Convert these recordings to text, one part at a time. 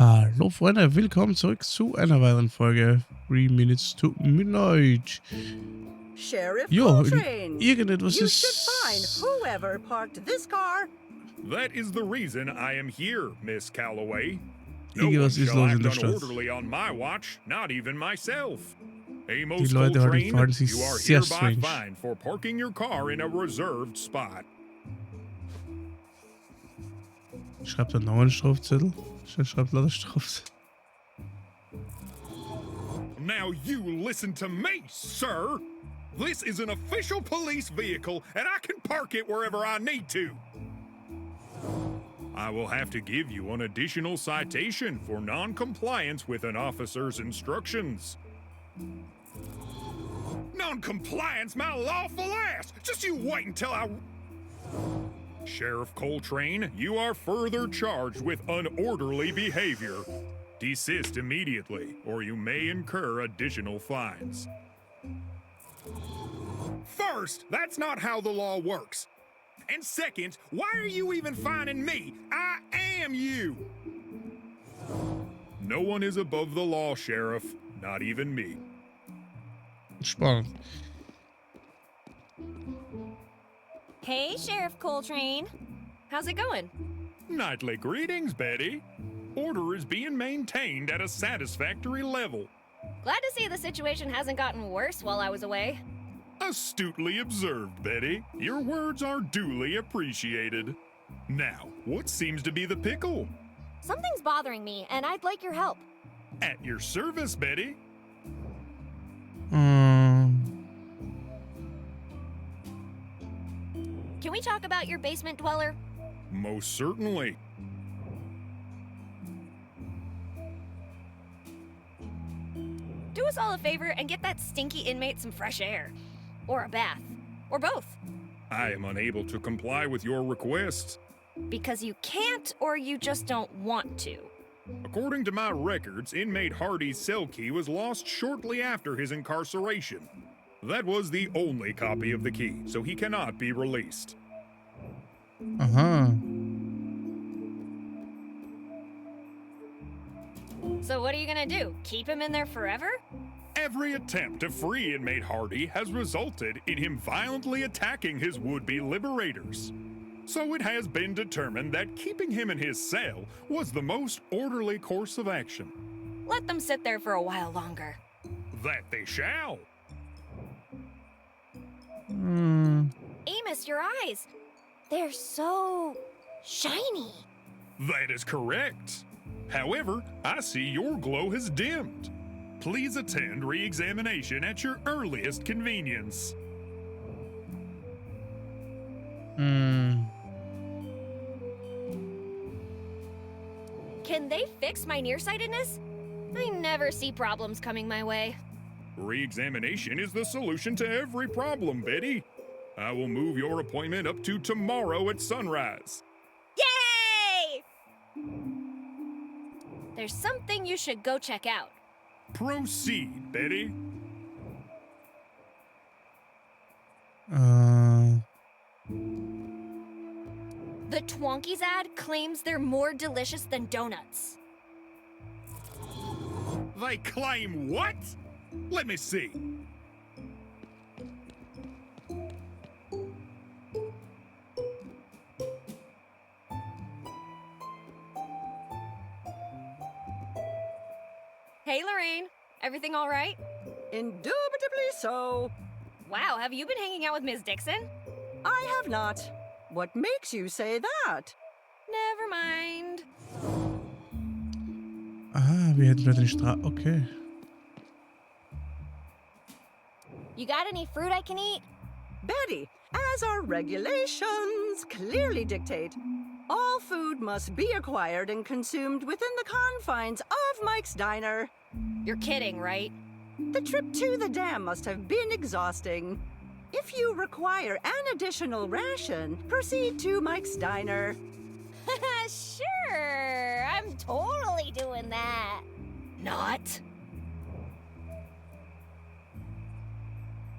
Hallo Freunde, willkommen zurück zu einer weiteren Folge 3 Minutes to Midnight. Sheriff Jo, Coltrane, irgendetwas you should find ist... whoever parked this car. That is the reason I am here, Miss Calloway. No one Irgendwas ist shall los in act der Stadt. unorderly on my watch, not even myself. Die Amos Leute heute Coltrane, verhalten sich you are sehr hereby strange. fined for parking your car in a reserved spot. Schreibt er noch einen Strafzettel? Schreibt lauter Strafzettel. Now you listen to me, sir. This is an official police vehicle, and I can park it wherever I need to. I will have to give you an additional citation for non-compliance with an officer's instructions. Non-compliance, my lawful ass! Just you wait until I... Sheriff Coltrane, you are further charged with unorderly behavior. Desist immediately, or you may incur additional fines. First, that's not how the law works. And second, why are you even fining me? I am you! No one is above the law, Sheriff. Not even me. Spannend. Hey, Sheriff Coltrane. How's it going? Nightly greetings, Betty. Order is being maintained at a satisfactory level. Glad to see the situation hasn't gotten worse while I was away. Astutely observed, Betty. Your words are duly appreciated. Now, what seems to be the pickle? Something's bothering me, and I'd like your help. At your service, Betty. Can we talk about your basement dweller? Most certainly. Do us all a favor and get that stinky inmate some fresh air. Or a bath. Or both. I am unable to comply with your requests. Because you can't, or you just don't want to. According to my records, inmate Hardy's cell key was lost shortly after his incarceration. That was the only copy of the key, so he cannot be released. So what are you gonna do? Keep him in there forever? Every attempt to free inmate Hardy has resulted in him violently attacking his would-be liberators. So it has been determined that keeping him in his cell was the most orderly course of action. Let them sit there for a while longer. That they shall. Amos, your eyes. They're so... shiny. That is correct. However, I see your glow has dimmed. Please attend re-examination at your earliest convenience. Can they fix my nearsightedness? I never see problems coming my way. Re-examination is the solution to every problem, Betty. I will move your appointment up to tomorrow at sunrise. Yay! There's something you should go check out. Proceed, Betty. The Twonkies ad claims they're more delicious than donuts. They claim what? Let me see. Hey, Lorraine. Everything all right? Indubitably so. Wow, have you been hanging out with Ms. Dixon? I have not. What makes you say that? Never mind. Wir hätten nur den Okay. You got any fruit I can eat? Betty, as our regulations clearly dictate, all food must be acquired and consumed within the confines of Mike's Diner. You're kidding, right? The trip to the dam must have been exhausting. If you require an additional ration, proceed to Mike's Diner. Sure, I'm totally doing that. Not.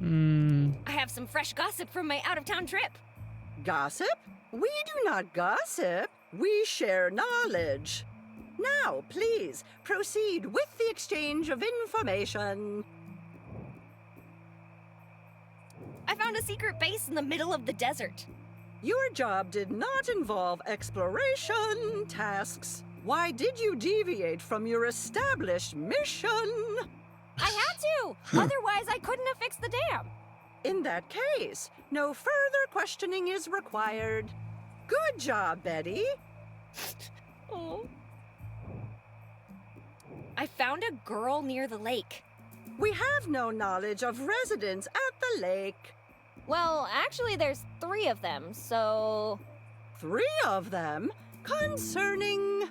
I have some fresh gossip from my out-of-town trip. Gossip? We do not gossip. We share knowledge. Now, please, proceed with the exchange of information. I found a secret base in the middle of the desert. Your job did not involve exploration tasks. Why did you deviate from your established mission? I had to! Otherwise, I couldn't have fixed the dam. In that case, no further questioning is required. Good job, Betty. Oh. I found a girl near the lake. We have no knowledge of residents at the lake. Well, actually, there's 3 of them, so... 3 of them? Concerning...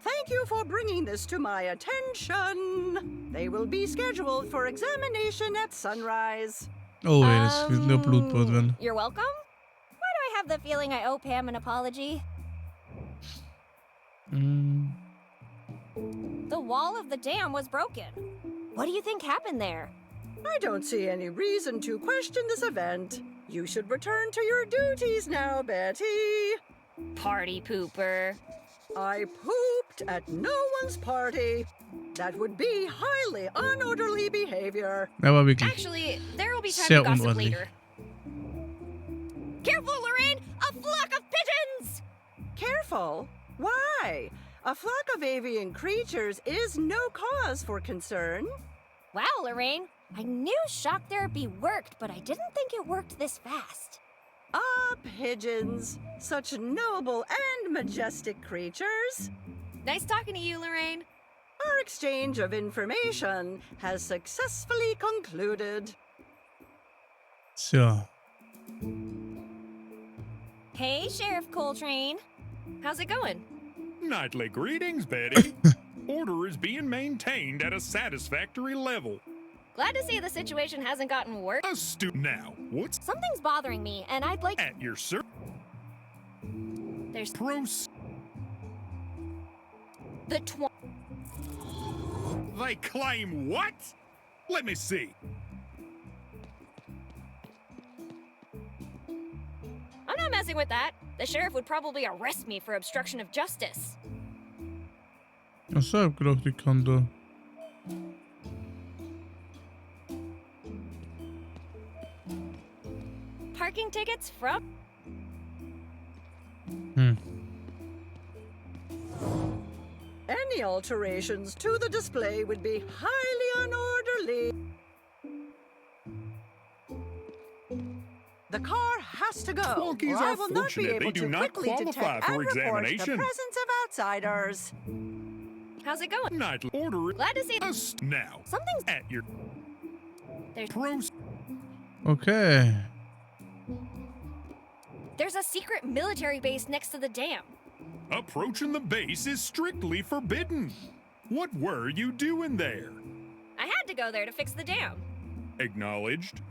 Thank you for bringing this to my attention. They will be scheduled for examination at sunrise. Oh, er ist nur Blutbrot drin. You're welcome? Why do I have the feeling I owe Pam an apology? The wall of the dam was broken. What do you think happened there? I don't see any reason to question this event. You should return to your duties now, Betty. Party pooper. I pooped at no one's party. That would be highly unorderly behavior. Er war wirklich Actually, there will be time sehr to gossip unordentlich. later. Careful, Lorraine! A flock of pigeons! Careful? Why? A flock of avian creatures is no cause for concern. Wow, Lorraine. I knew shock therapy worked, but I didn't think it worked this fast. Ah, pigeons. Such noble and majestic creatures. Nice talking to you, Lorraine. Our exchange of information has successfully concluded. So. Hey, Sheriff Coltrane. How's it going? Nightly greetings, Betty. Order is being maintained at a satisfactory level. Glad to see the situation hasn't gotten worse. Now, what's Something's bothering me, and I'd like... at your service? There's They claim what? Let me see. I'm not messing with that. The sheriff would probably arrest me for obstruction of justice. Achso, ich hab gedacht, ich kann da. Parking tickets from... Any alterations to the display would be highly unorderly. The car has to go, Flunkies or I are will not be fortunate able they do to not quickly qualify detect for and report the examination. presence of outsiders. How's it going? Nightly order Glad to see... now. Something's... At your There's... Okay. There's a secret military base next to the dam. Approaching the base is strictly forbidden. What were you doing there? I had to go there to fix the dam. Acknowledged.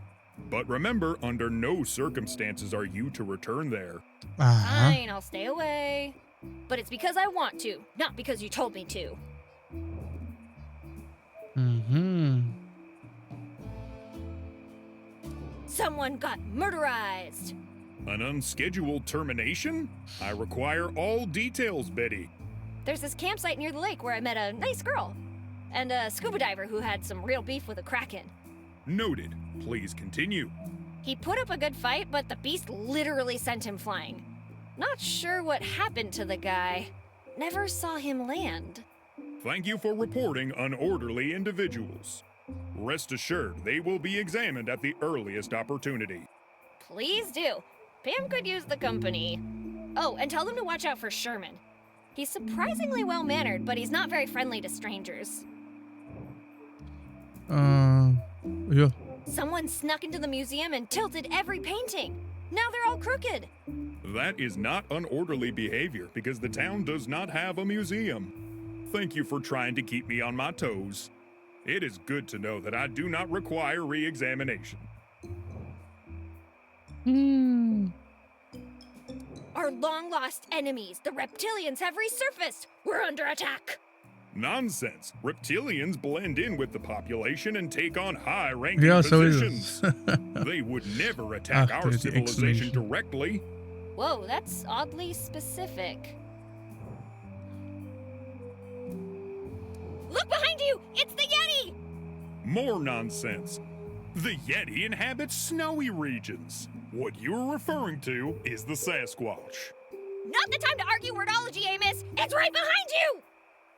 But remember, under no circumstances are you to return there. Aha. Fine, I'll stay away. But it's because I want to, not because you told me to. Someone got murderized. An unscheduled termination? I require all details, Betty. There's this campsite near the lake where I met a nice girl. And a scuba diver who had some real beef with a kraken. Noted. Please continue. He put up a good fight, but the beast literally sent him flying. Not sure what happened to the guy. Never saw him land. Thank you for reporting unorderly individuals. Rest assured, they will be examined at the earliest opportunity. Please do. Pam could use the company. Oh, and tell them to watch out for Sherman. He's surprisingly well-mannered, but he's not very friendly to strangers. Ja. Someone snuck into the museum and tilted every painting. Now they're all crooked. That is not unorderly behavior because the town does not have a museum. Thank you for trying to keep me on my toes. It is good to know that I do not require re-examination. Our long-lost enemies, the reptilians, have resurfaced. We're under attack. Nonsense. Reptilians blend in with the population and take on high-ranking Ja, so ist positions. es. They would never attack Ach, our die civilization Ex-Menschen. directly. Whoa, that's oddly specific. Look behind you! It's the Yeti! More nonsense. The Yeti inhabits snowy regions. What you're referring to is the Sasquatch. Not the time to argue wordology, Amos! It's right behind you!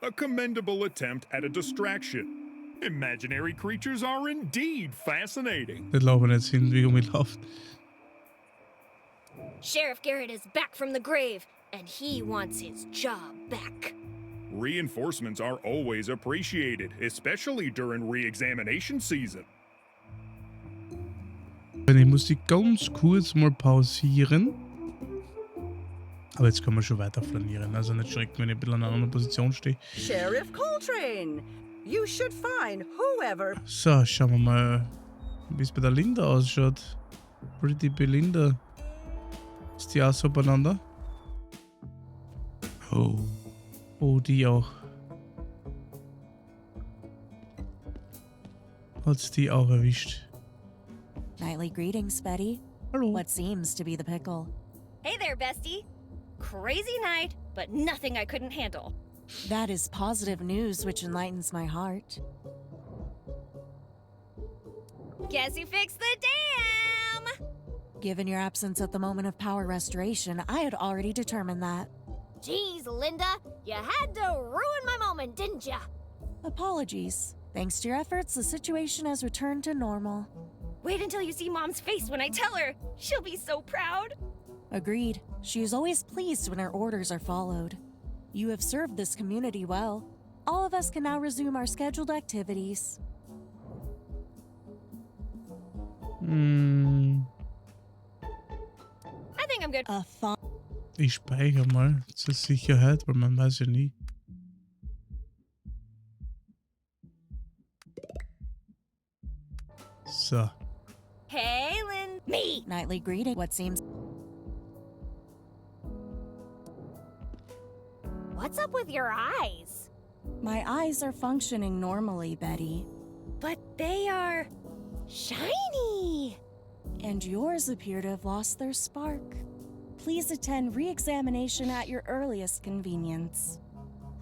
A commendable attempt at a distraction. Imaginary creatures are indeed fascinating. Wir laufen jetzt hin, wie läuft. Sheriff Garrett is back from the grave, and he wants his job back. Reinforcements are always appreciated, especially during re-examination season. Ich muss die ganz kurz mal pausieren. Aber jetzt können wir schon weiter flanieren. Also nicht schrecken, wenn ich ein bisschen an einer anderen Position stehe. Sheriff Coltrane, you should find whoever. So, schauen wir mal, wie es bei der Linda ausschaut. Pretty Belinda. Ist die auch so beieinander? Oh. Oh, die auch. Hat's die auch erwischt. Nightly greetings, Betty. Hallo. What seems to be the pickle? Hey there, bestie. Crazy night, but nothing I couldn't handle. That is positive news which enlightens my heart. Guess who fixed the dam? Given your absence at the moment of power restoration, I had already determined that. Jeez, Linda, you had to ruin my moment, didn't ya? Apologies. Thanks to your efforts, the situation has returned to normal. Wait until you see Mom's face when I tell her. She'll be so proud. Agreed. She is always pleased when her orders are followed. You have served this community well. All of us can now resume our scheduled activities. I think I'm good. A fun. Ich speichere mal zur Sicherheit, weil man weiß ja nie. So. Hey, Lynn. Me! Nightly greeting. What seems. What's up with your eyes? My eyes are functioning normally, Betty. But they are shiny. And yours appear to have lost their spark. Please attend re-examination at your earliest convenience.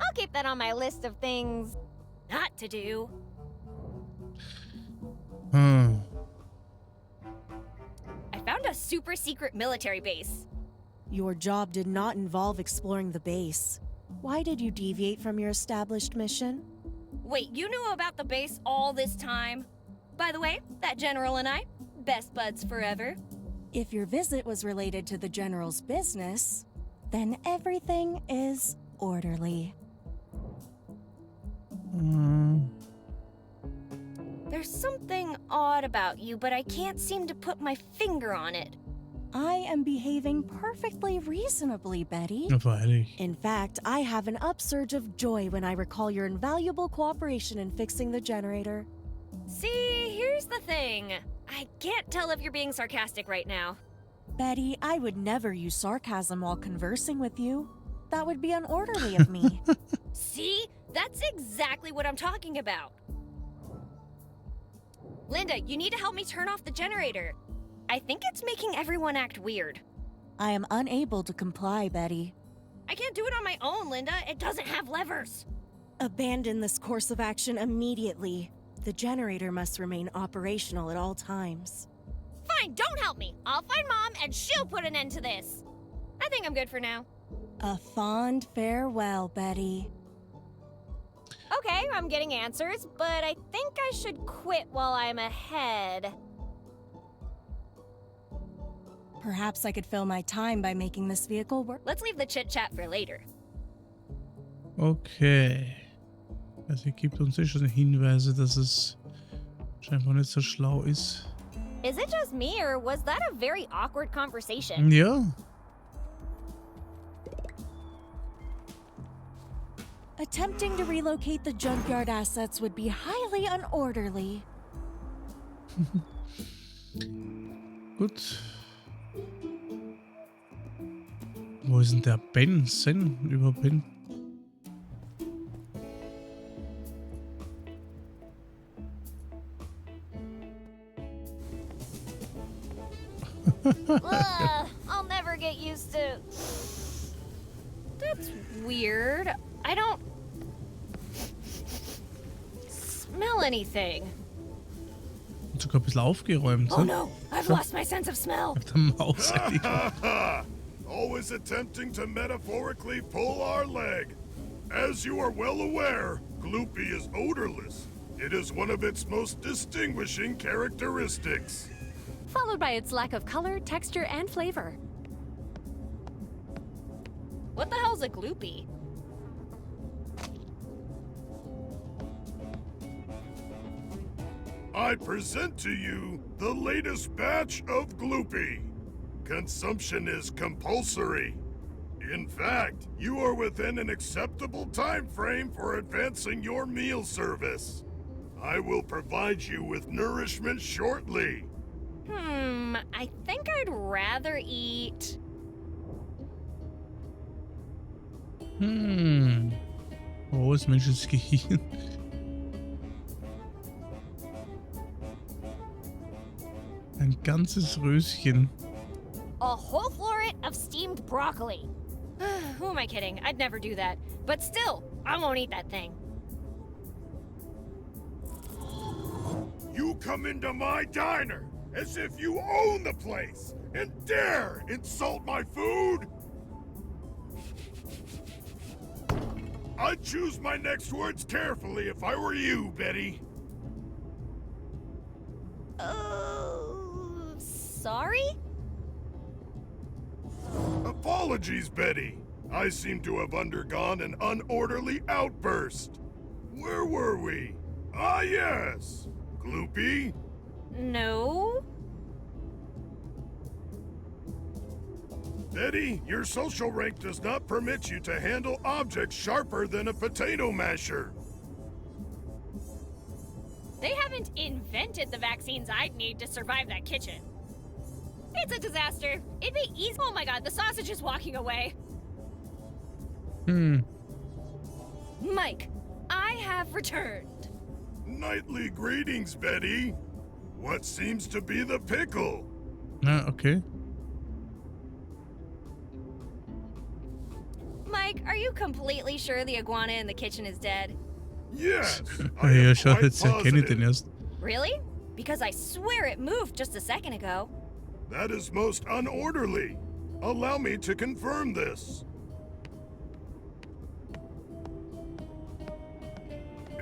I'll keep that on my list of things not to do. I found a super secret military base. Your job did not involve exploring the base. Why did you deviate from your established mission? Wait, you knew about the base all this time? By the way, that general and I, best buds forever. If your visit was related to the General's business, then everything is orderly. There's something odd about you, but I can't seem to put my finger on it. I am behaving perfectly reasonably, Betty. Na freilich. In fact, I have an upsurge of joy when I recall your invaluable cooperation in fixing the generator. See, here's the thing. I can't tell if you're being sarcastic right now. Betty, I would never use sarcasm while conversing with you. That would be unorderly of me. See? That's exactly what I'm talking about. Linda, you need to help me turn off the generator. I think it's making everyone act weird. I am unable to comply, Betty. I can't do it on my own, Linda. It doesn't have levers. Abandon this course of action immediately. The generator must remain operational at all times. Fine, don't help me. I'll find Mom and she'll put an end to this. I think I'm good for now. A fond farewell, Betty. Okay, I'm getting answers, but I think I should quit while I'm ahead. Perhaps I could fill my time by making this vehicle work. Let's leave the chit-chat for later. Okay. Also, ihr gibt uns schon Hinweise, dass es scheinbar nicht so schlau ist. Is it just me, or was that a very awkward conversation? Ja. Attempting to relocate the junkyard assets would be highly unorderly. Gut. Wo ist denn der Ben? Sen über Ben? I'll never get used to... That's weird. I don't... anything. Und sogar ein bisschen aufgeräumt. Oh no, I've lost my sense of smell. Auf der Maus eigentlich. Always attempting to metaphorically pull our leg. As you are well aware, Gloopy is odorless. It is one of its most distinguishing characteristics. Followed by its lack of color, texture, and flavor. What the hell's a gloopy? I present to you the latest batch of Gloopy. Consumption is compulsory. In fact, you are within an acceptable time frame for advancing your meal service. I will provide you with nourishment shortly. I think I'd rather eat... Oh, das menschliches Gehirn. Ein ganzes Röschen. a whole floret of steamed broccoli. Who am I kidding? I'd never do that. But still, I won't eat that thing. You come into my diner as if you own the place and dare insult my food? I'd choose my next words carefully if I were you, Betty. Sorry? Apologies, Betty. I seem to have undergone an unorderly outburst. Where were we? Ah, yes. Gloopy? No? Betty, your social rank does not permit you to handle objects sharper than a potato masher. They haven't invented the vaccines I'd need to survive that kitchen. It's a disaster. It'd be easy. Oh my god, the sausage is walking away. Mike, I have returned. Nightly greetings, Betty. What seems to be the pickle? Okay. Mike, are you completely sure the iguana in the kitchen is dead? Yes. Ja, I am schau, quite jetzt erkenne ich den positive. erst. Really? Because I swear it moved just a second ago. That is most unorderly. Allow me to confirm this.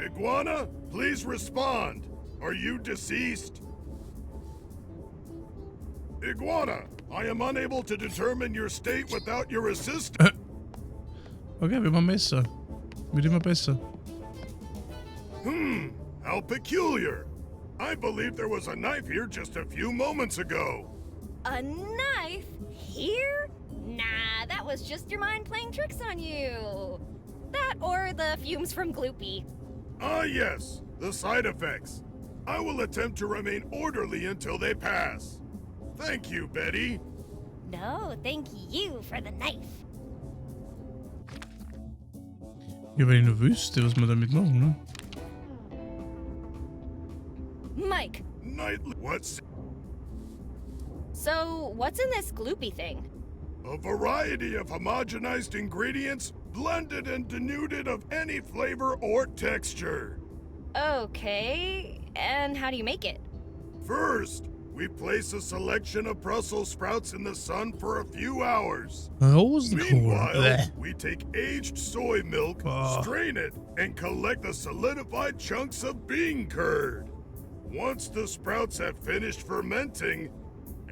Iguana, please respond. Are you deceased? Iguana, I am unable to determine your state without your assistance. Okay, wird immer besser. Wird immer besser. How peculiar. I believe there was a knife here just a few moments ago. A knife? Here? Nah, that was just your mind playing tricks on you. That or the fumes from Gloopy. Ah, yes, the side effects. I will attempt to remain orderly until they pass. Thank you, Betty. No, thank you for the knife. Ja, wenn ich nur wüsste, was wir damit machen, ne? Mike, Nightly. What's so what's in this Gloopy thing? a variety of homogenized ingredients blended and denuded of any flavor or texture. Okay, and how do you make it? First, we place a selection of Brussels sprouts in the sun for a few hours. Rosenkohl. Meanwhile, Bleh. we take aged soy milk, Oh. strain it, and collect the solidified chunks of bean curd. Once the sprouts have finished fermenting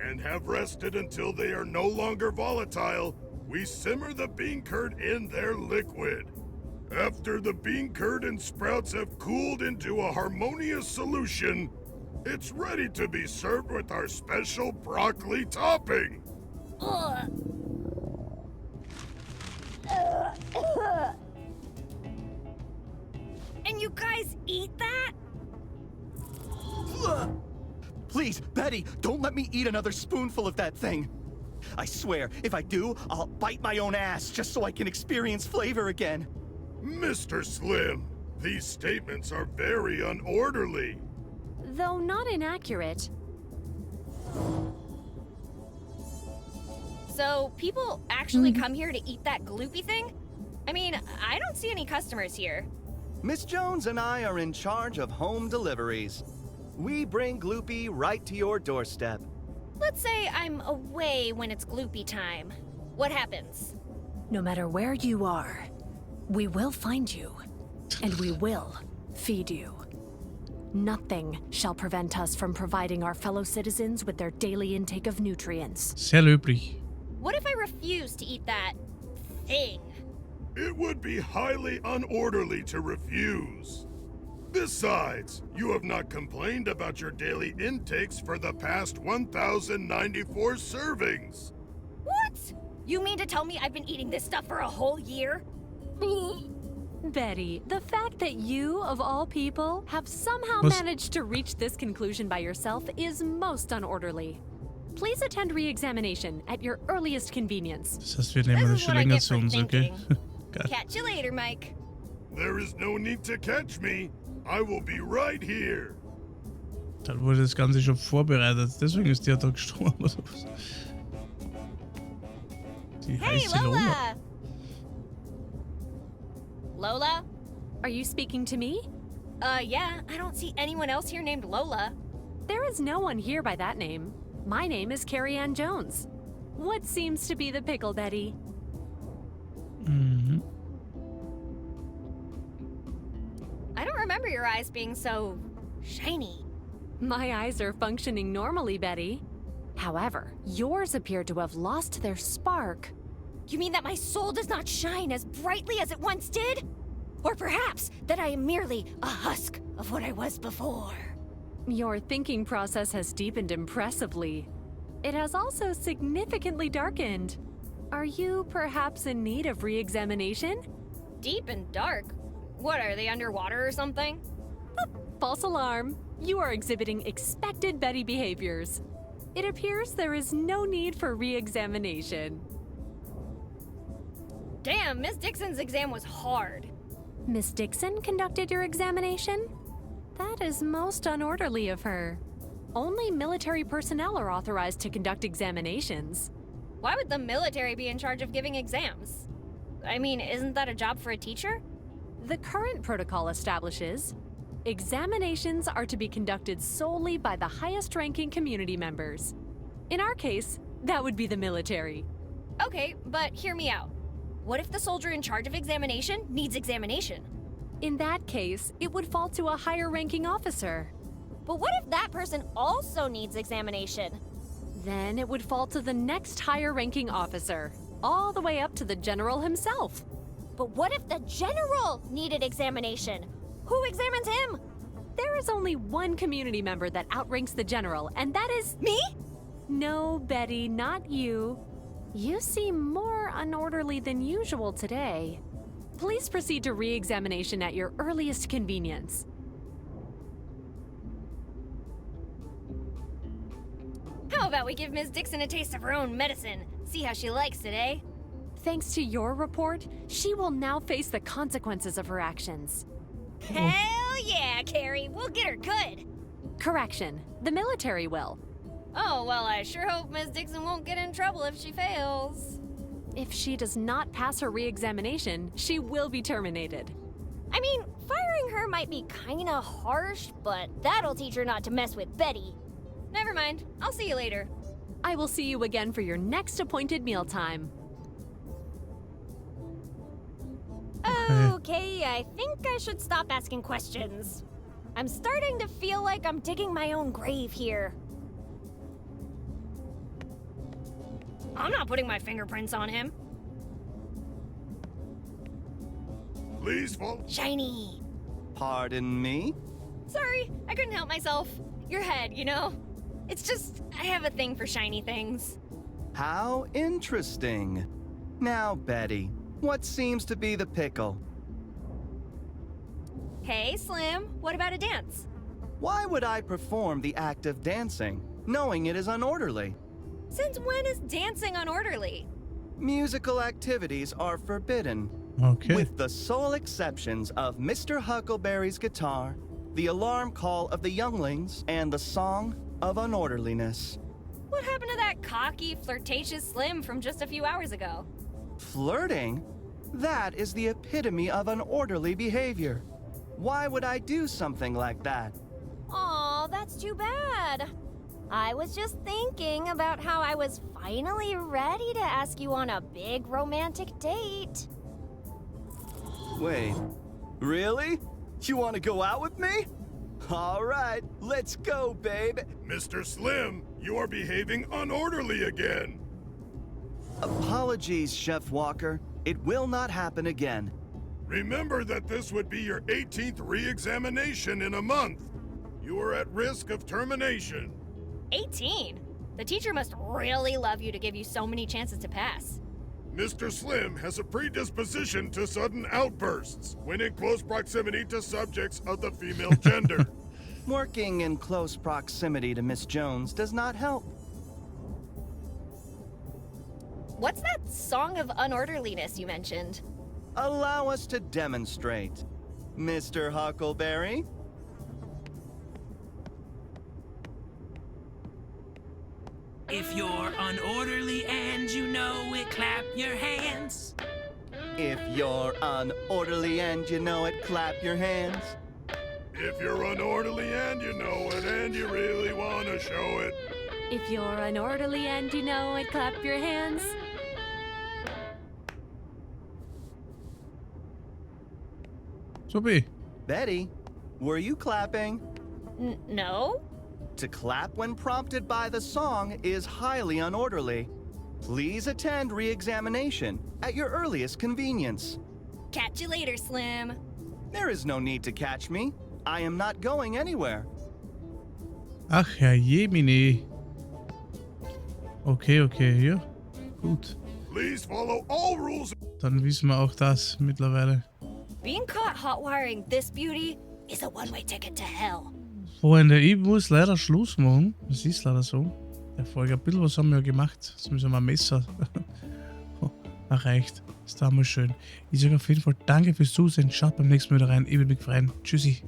and have rested until they are no longer volatile, we simmer the bean curd in their liquid. After the bean curd and sprouts have cooled into a harmonious solution, it's ready to be served with our special broccoli topping. Ugh. And you guys eat that? Please, Betty, don't let me eat another spoonful of that thing. I swear, if I do, I'll bite my own ass just so I can experience flavor again. Mr. Slim, these statements are very unorderly. Though not inaccurate. So people actually come here to eat that Gloopy thing? I mean, I don't see any customers here. Miss Jones and I are in charge of home deliveries. We bring Gloopy right to your doorstep. Let's say I'm away when it's gloopy time. What happens? No matter where you are, we will find you, and we will feed you. Nothing shall prevent us from providing our fellow citizens with their daily intake of nutrients. Sehr löblich. What if I refuse to eat that thing? It would be highly unorderly to refuse. Besides, you have not complained about your daily intakes for the past 1,094 servings. What? You mean to tell me I've been eating this stuff for a whole year? Betty, the fact that you, of all people, have somehow Was- managed to reach this conclusion by yourself is most unorderly. Please attend re-examination at your earliest convenience. Das heißt, wir nehmen This das is schon what I länger get zu for uns, okay? thinking. Geil. Catch you later, Mike. There is no need to catch me. I will be right here. Dann wurde das Ganze schon vorbereitet. Deswegen ist der da gestorben oder was? Die Hey, heiße Lola. Lola! Lola? Are you speaking to me? Yeah, I don't see anyone else here named Lola. There is no one here by that name. My name is Carrie Ann Jones. What seems to be the pickle, Betty? Mhm. I don't remember your eyes being so shiny. My eyes are functioning normally, Betty. However, yours appear to have lost their spark. You mean that my soul does not shine as brightly as it once did? Or perhaps that I am merely a husk of what I was before? Your thinking process has deepened impressively. It has also significantly darkened. Are you perhaps in need of re-examination? Deep and dark? What, are they underwater or something? False alarm. You are exhibiting expected Betty behaviors. It appears there is no need for re-examination. Damn, Miss Dixon's exam was hard. Miss Dixon conducted your examination? That is most unorderly of her. Only military personnel are authorized to conduct examinations. Why would the military be in charge of giving exams? I mean, isn't that a job for a teacher? The current protocol establishes examinations are to be conducted solely by the highest-ranking community members. In our case, that would be the military. Okay, but hear me out. What if the soldier in charge of examination needs examination? In that case, it would fall to a higher-ranking officer. But what if that person also needs examination? Then it would fall to the next higher-ranking officer, all the way up to the general himself. But what if the general needed examination? Who examines him? There is only one community member that outranks the general, and that is... Me? No, Betty, not you. You seem more unorderly than usual today. Please proceed to re-examination at your earliest convenience. How about we give Miss Dixon a taste of her own medicine? See how she likes it, eh? Thanks to your report, she will now face the consequences of her actions. Hell yeah, Carrie! We'll get her good! Correction, the military will. Oh, well, I sure hope Miss Dixon won't get in trouble if she fails. If she does not pass her re-examination, she will be terminated. I mean, firing her might be kinda harsh, but that'll teach her not to mess with Betty. Never mind, I'll see you later. I will see you again for your next appointed mealtime. Okay, I think I should stop asking questions. I'm starting to feel like I'm digging my own grave here. I'm not putting my fingerprints on him. Please follow. Shiny. Pardon me? Sorry, I couldn't help myself. Your head, you know? It's just, I have a thing for shiny things. How interesting. Now, Betty, what seems to be the pickle? Hey, Slim, what about a dance? Why would I perform the act of dancing, knowing it is unorderly? Since when is dancing unorderly? Musical activities are forbidden, Okay. with the sole exceptions of Mr. Huckleberry's guitar, the alarm call of the younglings, and the song of unorderliness. What happened to that cocky, flirtatious Slim from just a few hours ago? Flirting? That is the epitome of unorderly behavior. Why would I do something like that? Aw, that's too bad. I was just thinking about how I was finally ready to ask you on a big romantic date. Wait, really? You want to go out with me? All right, let's go, babe. Mr. Slim, you are behaving unorderly again. Apologies, Chef Walker. It will not happen again. Remember that this would be your 18th re-examination in a month. You are at risk of termination. 18? The teacher must really love you to give you so many chances to pass. Mr. Slim has a predisposition to sudden outbursts when in close proximity to subjects of the female gender. Working in close proximity to Miss Jones does not help. What's that song of unorderliness you mentioned? Allow us to demonstrate. Mr. Huckleberry? If you're unorderly and you know it, clap your hands. If you're unorderly and you know it, clap your hands. If you're unorderly and you know it and you really want to show it. If you're unorderly and you know it, clap your hands. Supi. Betty, were you clapping? No? To clap when prompted by the song is highly unorderly. Please attend re-examination at your earliest convenience. Catch you later, Slim. There is no need to catch me. I am not going anywhere. Ach, Herr Jemine. Okay, ja. Gut. Please follow all rules. Dann wissen wir auch das mittlerweile. Being caught hot-wiring this beauty is a one-way ticket to hell. Freunde, ich muss leider Schluss machen. Das ist leider so. Der Folge ein bisschen was haben wir ja gemacht. Jetzt müssen wir ein Messer erreicht. Das ist damals schön. Ich sage auf jeden Fall danke fürs Zusehen. Schaut beim nächsten Mal wieder rein. Ich würde mich freuen. Tschüssi.